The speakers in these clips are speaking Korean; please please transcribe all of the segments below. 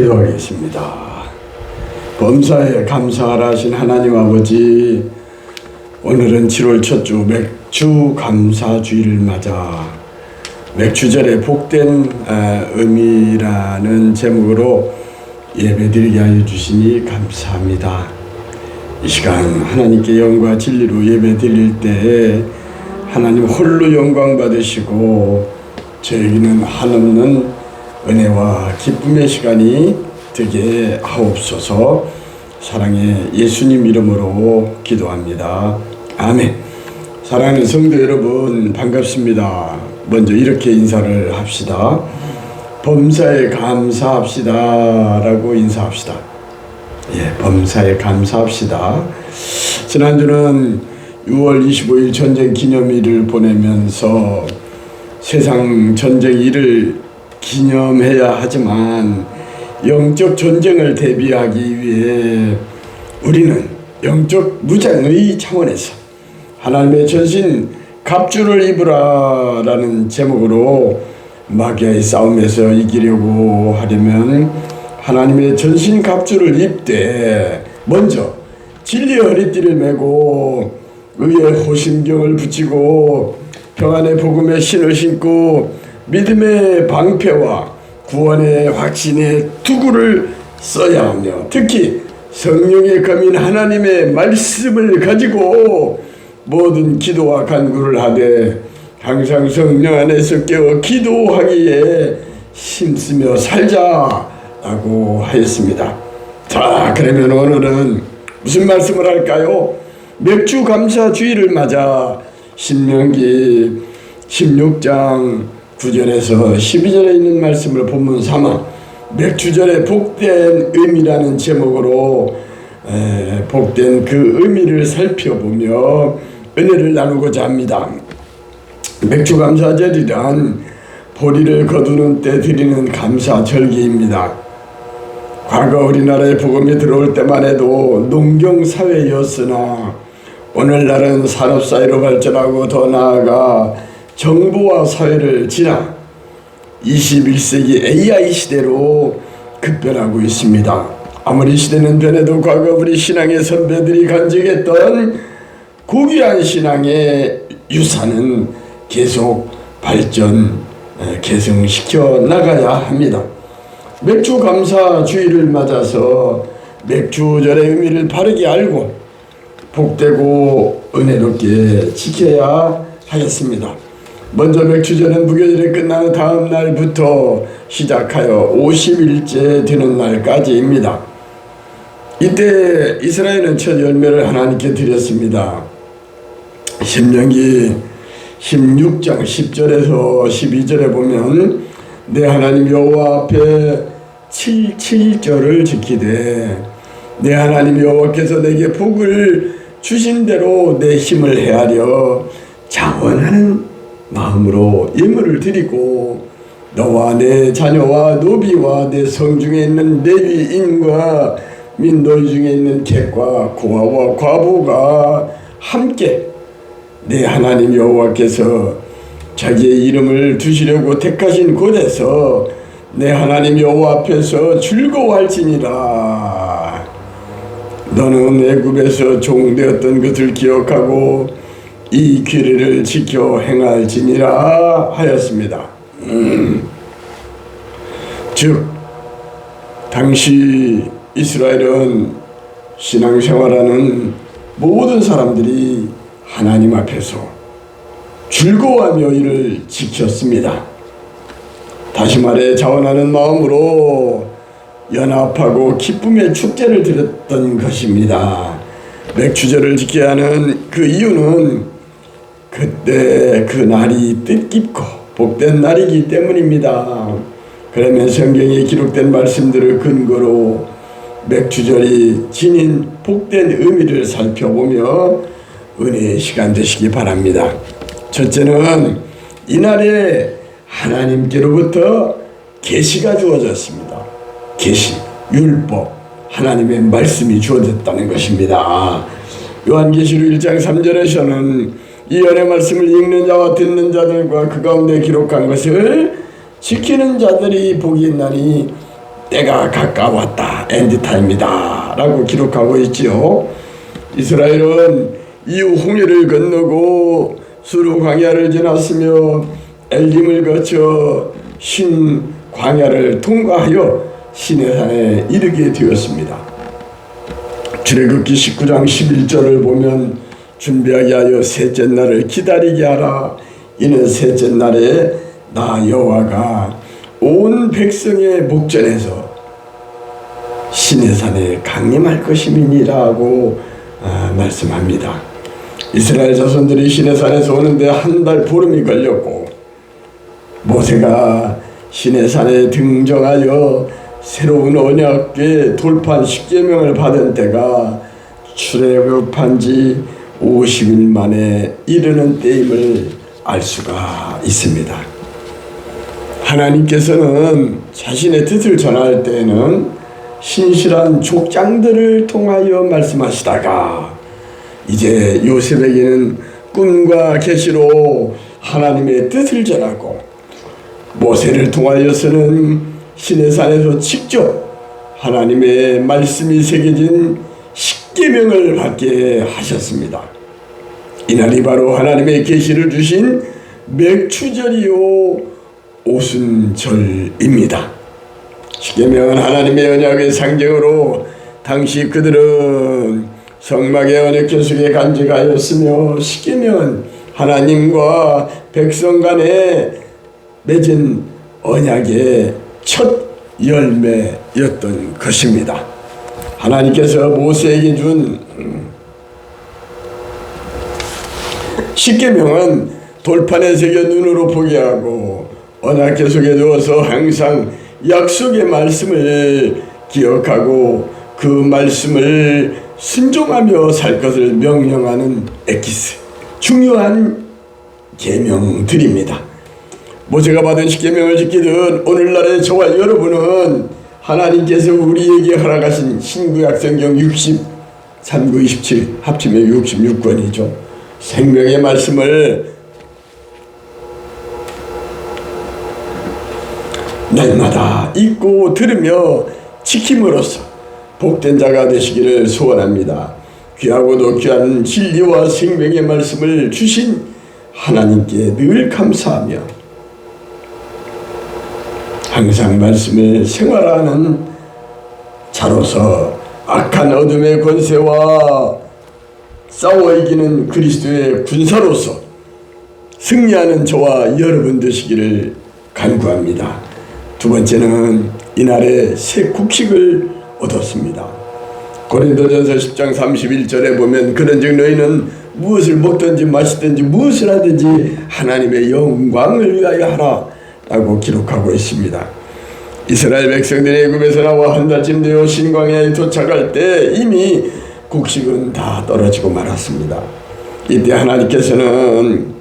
기도하겠습니다. 범사에 감사하라 하신 하나님 아버지, 오늘은 7월 첫 주 맥주 감사주일을 맞아 맥주절의 복된 의미라는 제목으로 예배드리게 하여 주시니 감사합니다. 이 시간 하나님께 영과 진리로 예배드릴 때에 하나님 홀로 영광 받으시고 저에게는 한없는 은혜와 기쁨의 시간이 되게 하옵소서. 사랑의 예수님 이름으로 기도합니다. 아멘. 사랑하는 성도 여러분, 반갑습니다. 먼저 이렇게 인사를 합시다. 범사에 감사합시다 라고 인사합시다. 범사에 감사합시다. 지난주는 6월 25일 전쟁 기념일을 보내면서 세상 전쟁일을 기념해야 하지만 영적 전쟁을 대비하기 위해 우리는 영적 무장의 차원에서 하나님의 전신 갑주를 입으라 라는 제목으로 마귀의 싸움에서 이기려고 하려면 하나님의 전신 갑주를 입되 먼저 진리의 허리띠를 메고 의의 호심경을 붙이고 평안의 복음의 신을 신고 믿음의 방패와 구원의 확신의 투구를 써야 하며, 특히 성령의 검인 하나님의 말씀을 가지고 모든 기도와 간구를 하되 항상 성령 안에서 깨어 기도하기에 힘쓰며 살자라고 하였습니다. 자, 그러면 오늘은 무슨 말씀을 할까요? 맥주 감사 주일을 맞아 신명기 16장 9절에서 12절에 있는 말씀을 본문 삼아 맥주절의 복된 의미라는 제목으로 복된 그 의미를 살펴보며 은혜를 나누고자 합니다. 맥주감사절이란 보리를 거두는 때 드리는 감사절기입니다. 과거 우리나라에 복음이 들어올 때만 해도 농경사회였으나 오늘날은 산업사회로 발전하고 더 나아가 정보와 사회를 지나 21세기 AI 시대로 급변하고 있습니다. 아무리 시대는 변해도 과거 우리 신앙의 선배들이 간직했던 고귀한 신앙의 유산은 계속 발전, 계승시켜 나가야 합니다. 맥주 감사 주일을 맞아서 맥주절의 의미를 바르게 알고 복되고 은혜롭게 지켜야 하겠습니다. 먼저 맥주절은 무교절이 끝난 다음 날부터 시작하여 50일째 되는 날까지입니다. 이때 이스라엘은 첫 열매를 하나님께 드렸습니다. 신명기 16장 10절에서 12절에 보면 내 하나님 여호와 앞에 7절을 지키되 내 하나님 여호와께서 내게 복을 주신 대로 내 힘을 헤아려 자원하는 마음으로 예물을 드리고 너와 내 자녀와 노비와 내 성중에 있는 레위인과 민노이 중에 있는 객과 고아와 과부가 함께 내 하나님 여호와께서 자기의 이름을 두시려고 택하신 곳에서 내 하나님 여호와 앞에서 즐거워할지니라. 너는 애굽에서 종되었던 것을 기억하고 이 규례를 지켜 행할지니라 하였습니다. 즉 당시 이스라엘은 신앙생활하는 모든 사람들이 하나님 앞에서 즐거워하며 이를 지켰습니다. 다시 말해 자원하는 마음으로 연합하고 기쁨의 축제를 드렸던 것입니다. 맥주절을 지켜야 하는 그 이유는 그때 그 날이 뜻깊고 복된 날이기 때문입니다. 그러면 성경에 기록된 말씀들을 근거로 맥주절이 지닌 복된 의미를 살펴보며 은혜의 시간 되시기 바랍니다. 첫째는 이날에 하나님께로부터 계시가 주어졌습니다. 계시, 율법, 하나님의 말씀이 주어졌다는 것입니다. 요한계시록 1장 3절에서는 이 연의 말씀을 읽는 자와 듣는 자들과 그 가운데 기록한 것을 지키는 자들이 복이 있나니 때가 가까웠다. 엔드타임이다 라고 기록하고 있지요. 이스라엘은 이후 홍해를 건너고 수르 광야를 지났으며 엘림을 거쳐 신 광야를 통과하여 시내산에 이르게 되었습니다. 출애굽기 19장 11절을 보면 준비하게 하여 셋째 날을 기다리게 하라. 이는 셋째 날에 나 여호와가 온 백성의 목전에서 시내산에 강림할 것임이니라고 말씀합니다. 이스라엘 자손들이 시내산에서 오는데 한 달 보름이 걸렸고 모세가 시내산에 등정하여 새로운 언약궤 돌판 10계명을 받은 때가 출애굽한 지 50일 만에 이르는 때임을 알 수가 있습니다. 하나님께서는 자신의 뜻을 전할 때에는 신실한 족장들을 통하여 말씀하시다가 이제 요셉에게는 꿈과 계시로 하나님의 뜻을 전하고 모세를 통하여서는 시내산에서 직접 하나님의 말씀이 새겨진 십계명을 받게 하셨습니다. 이날이 바로 하나님의 계시를 주신 맥추절이요 오순절입니다. 십계명은 하나님의 언약의 상징으로 당시 그들은 성막의 언약궤 속에 간직하였으며 십계명은 하나님과 백성 간에 맺은 언약의 첫 열매였던 것입니다. 하나님께서 모세에게 준 십계명은 돌판에 새겨 눈으로 보게 하고 언약궤 속에 두어서 항상 약속의 말씀을 기억하고 그 말씀을 순종하며 살 것을 명령하는 엑기스, 중요한 계명들입니다. 모세가 받은 십계명을 지키듯 오늘날의 저와 여러분은 하나님께서 우리에게 허락하신 신구약 성경 60, 39, 27 합치면 66권이죠. 생명의 말씀을 날마다 읽고 들으며 지킴으로써 복된 자가 되시기를 소원합니다. 귀하고도 귀한 진리와 생명의 말씀을 주신 하나님께 늘 감사하며 항상 말씀을 생활하는 자로서 악한 어둠의 권세와 싸워 이기는 그리스도의 군사로서 승리하는 저와 여러분 되시기를 간구합니다. 두 번째는 이날에 새 국식을 얻었습니다. 고린도전서 10장 31절에 보면 그런즉 너희는 무엇을 먹든지 마시든지 무엇을 하든지 하나님의 영광을 위하여 하라 라고 기록하고 있습니다. 이스라엘 백성들이 애굽에서 나와 한 달쯤 되어 신광야에 도착할 때 이미 곡식은 다 떨어지고 말았습니다. 이때 하나님께서는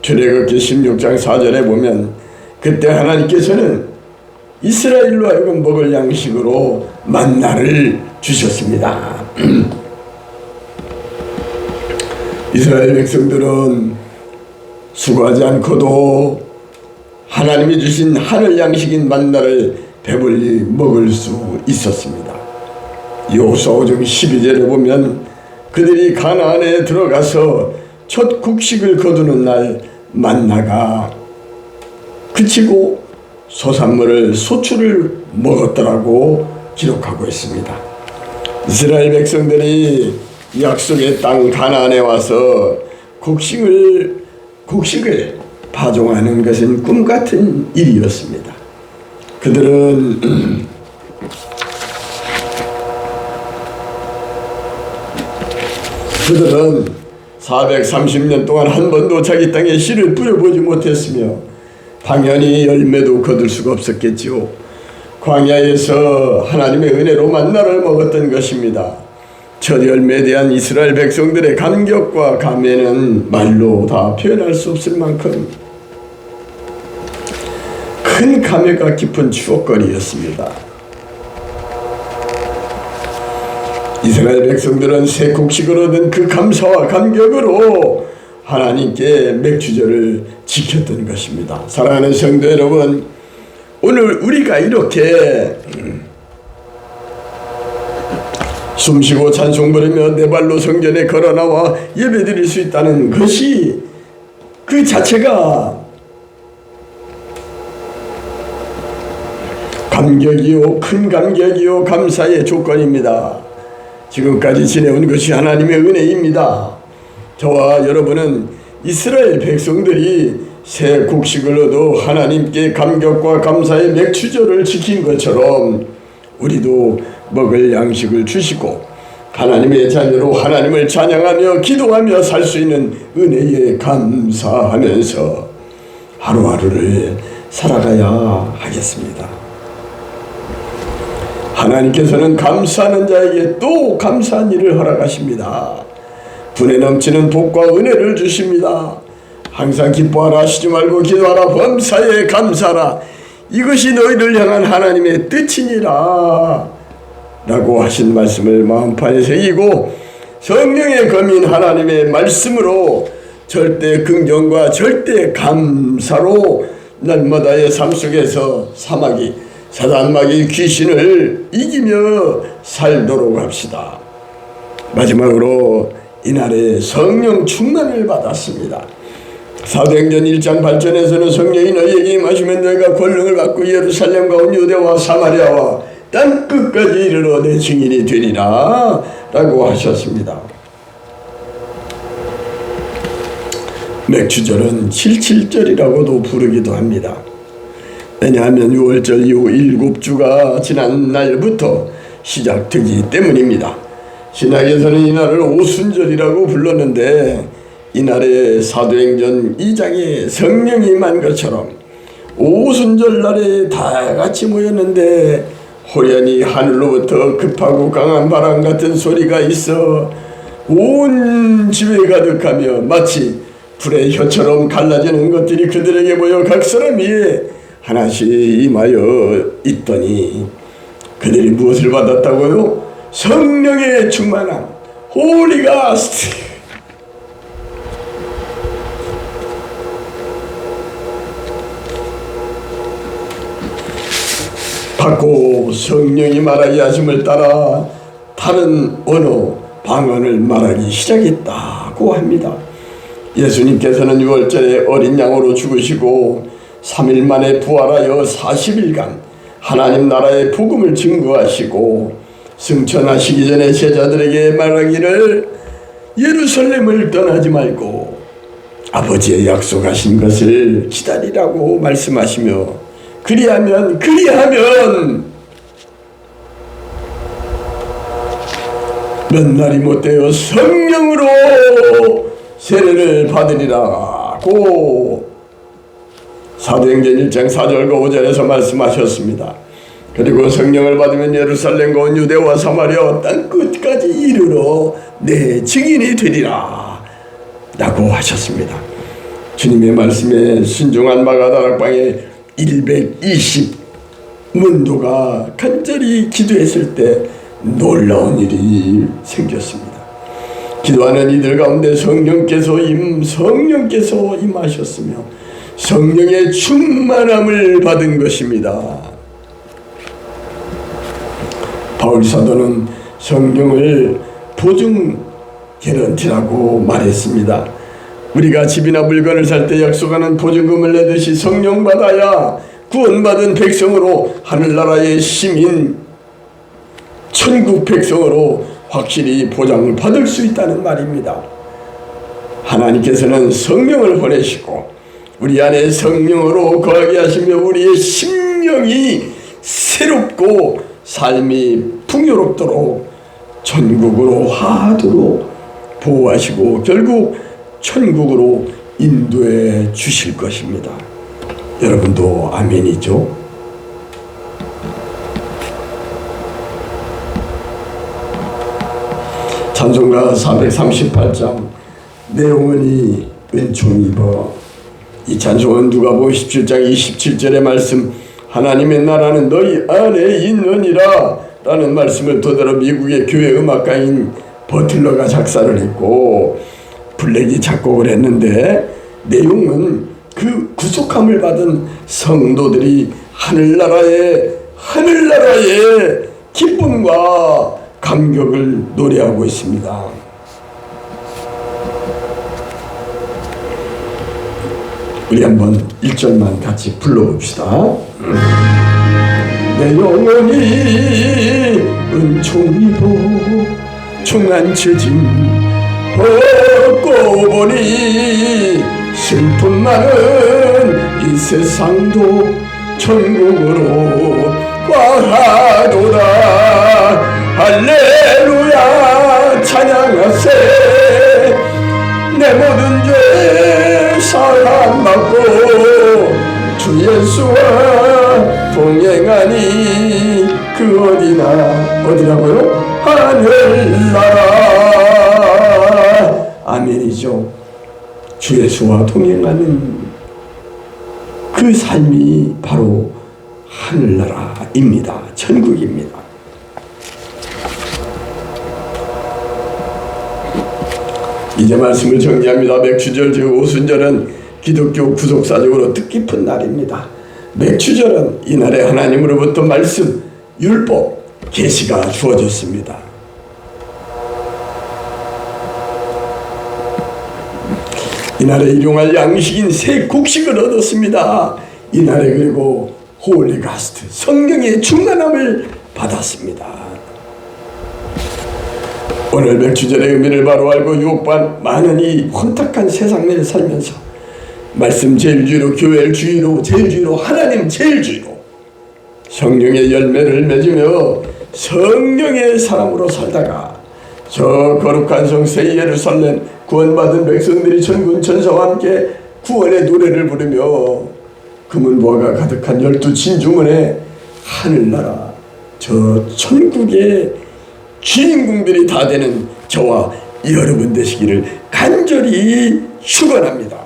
출애굽기 16장 4절에 보면 그때 하나님께서는 이스라엘로 하여금 먹을 양식으로 만나를 주셨습니다. 이스라엘 백성들은 수고하지 않고도 하나님이 주신 하늘 양식인 만나를 배불리 먹을 수 있었습니다. 여호수아 5장 12절에 보면 그들이 가나안에 들어가서 첫 곡식을 거두는 날 만나가 그치고 소산물을 소출을 먹었더라고 기록하고 있습니다. 이스라엘 백성들이 약속의 땅 가나안에 와서 곡식을 파종하는 것은 꿈같은 일이었습니다. 그들은 그들은 430년 동안 한 번도 자기 땅에 씨를 뿌려보지 못했으며 당연히 열매도 거둘 수가 없었겠지요. 광야에서 하나님의 은혜로 만나를 먹었던 것입니다. 첫 열매에 대한 이스라엘 백성들의 감격과 감회는 말로 다 표현할 수 없을 만큼 큰 감회가 깊은 추억거리였습니다. 이스라엘 백성들은 새 곡식을 얻은 그 감사와 감격으로 하나님께 맥주절을 지켰던 것입니다. 사랑하는 성도 여러분, 오늘 우리가 이렇게 숨쉬고 찬송 부르며 내 발로 성전에 걸어나와 예배드릴 수 있다는 것이 그 자체가 감격이요, 큰 감격이요, 감사의 조건입니다. 지금까지 지내온 것이 하나님의 은혜입니다. 저와 여러분은 이스라엘 백성들이 새 곡식을 얻어 하나님께 감격과 감사의 맥추절을 지킨 것처럼 우리도 먹을 양식을 주시고 하나님의 자녀로 하나님을 찬양하며 기도하며 살 수 있는 은혜에 감사하면서 하루하루를 살아가야 하겠습니다. 하나님께서는 감사하는 자에게 또 감사한 일을 허락하십니다. 분에 넘치는 복과 은혜를 주십니다. 항상 기뻐하라, 하시지 말고 기도하라, 범사에 감사하라, 이것이 너희를 향한 하나님의 뜻이니라 라고 하신 말씀을 마음판에 새기고 성령의 검인 하나님의 말씀으로 절대 긍정과 절대 감사로 날마다의 삶 속에서 사단마귀 귀신을 이기며 살도록 합시다. 마지막으로 이날에 성령 충만을 받았습니다. 사도행전 1장 8절에서는 성령이 너희에게 임하시면 너희가 권능을 받고 예루살렘과 온 유대와 사마리아와 땅 끝까지 이르러 내 증인이 되리라 라고 하셨습니다. 맥추절은 77절이라고도 부르기도 합니다. 왜냐하면 6월절 이후 7주가 지난 날부터 시작되기 때문입니다. 신약에서는 이날을 오순절이라고 불렀는데 이날에 사도행전 2장에 성령이 임한 것처럼 오순절 날에 다 같이 모였는데 호련히 하늘로부터 급하고 강한 바람 같은 소리가 있어 온 집에 가득하며 마치 불의 혀처럼 갈라지는 것들이 그들에게 보여 각 사람 위에 하나씩 임하여 있더니 그들이 무엇을 받았다고요? 성령의 충만함, 홀리가스트. 받고 성령이 말하게 하심을 따라 다른 언어, 방언을 말하기 시작했다고 합니다. 예수님께서는 6월절에 어린 양으로 죽으시고 3일 만에 부활하여 40일간 하나님 나라의 복음을 증거하시고 승천하시기 전에 제자들에게 말하기를 예루살렘을 떠나지 말고 아버지의 약속하신 것을 기다리라고 말씀하시며 그리하면 몇 날이 못되어 성령으로 세례를 받으리라고 사도행전 1장 4절과 5절에서 말씀하셨습니다. 그리고 성령을 받으면 예루살렘과 온 유대와 사마리아와 땅 끝까지 이르러 내 증인이 되리라 라고 하셨습니다. 주님의 말씀에 순종한 마가다락방에 120 문도가 간절히 기도했을 때 놀라운 일이 생겼습니다. 기도하는 이들 가운데 성령께서 임하셨으며 성령의 충만함을 받은 것입니다. 바울 사도는 성령을 보증 개런티라고 말했습니다. 우리가 집이나 물건을 살 때 약속하는 보증금을 내듯이 성령 받아야 구원받은 백성으로 하늘나라의 시민 천국 백성으로 확실히 보장을 받을 수 있다는 말입니다. 하나님께서는 성령을 보내시고 우리 안에 성령으로 거하게 하시며 우리의 심령이 새롭고 삶이 풍요롭도록 천국으로 하도록 보호하시고 결국 천국으로 인도해 주실 것입니다. 여러분도 아멘이죠? 찬송가 438장 내 영혼이 은총 입어. 이 찬송은 누가복음 17장 27절의 말씀 하나님의 나라는 너희 안에 있느니라 라는 말씀을 토대로 미국의 교회 음악가인 버틀러가 작사를 했고 블랙이 작곡을 했는데 내용은 그 구속함을 받은 성도들이 하늘나라의 기쁨과 감격을 노래하고 있습니다. 우리 한번 1절만 같이 불러봅시다. 내 영혼이 은총이로 중한처짐 벗고 보니 슬픔 많은 이 세상도 천국으로 과하도다. 할렐루야 찬양하세. 내 모든 죄 사함받고 주 예수와 동행하니 그 어디라고요? 하늘나라. 아멘이죠. 주 예수와 동행하는 그 삶이 바로 하늘나라입니다. 천국입니다. 이제 말씀을 정리합니다. 맥추절 즉 오순절은 기독교 구속사적으로 뜻깊은 날입니다. 맥추절은 이날에 하나님으로부터 말씀, 율법, 계시가 주어졌습니다. 이날에 일용할 양식인 새 곡식을 얻었습니다. 이날에 그리고 홀리가스트, 성령의 충만함을 받았습니다. 오늘 맥추절의 의미를 바로 알고 유혹받은 많은 이 혼탁한 세상 내에 살면서 말씀 제일주의로, 교회를 주의로, 제일주의로, 하나님 제일주의로 성령의 열매를 맺으며 성령의 사람으로 살다가 저 거룩한 성 새 예루살렘 구원받은 백성들이 천군 천사와 함께 구원의 노래를 부르며 금은보화가 가득한 12진주문의 하늘나라 저 천국의 주인공들이 다 되는 저와 여러분 되시기를 간절히 축원합니다.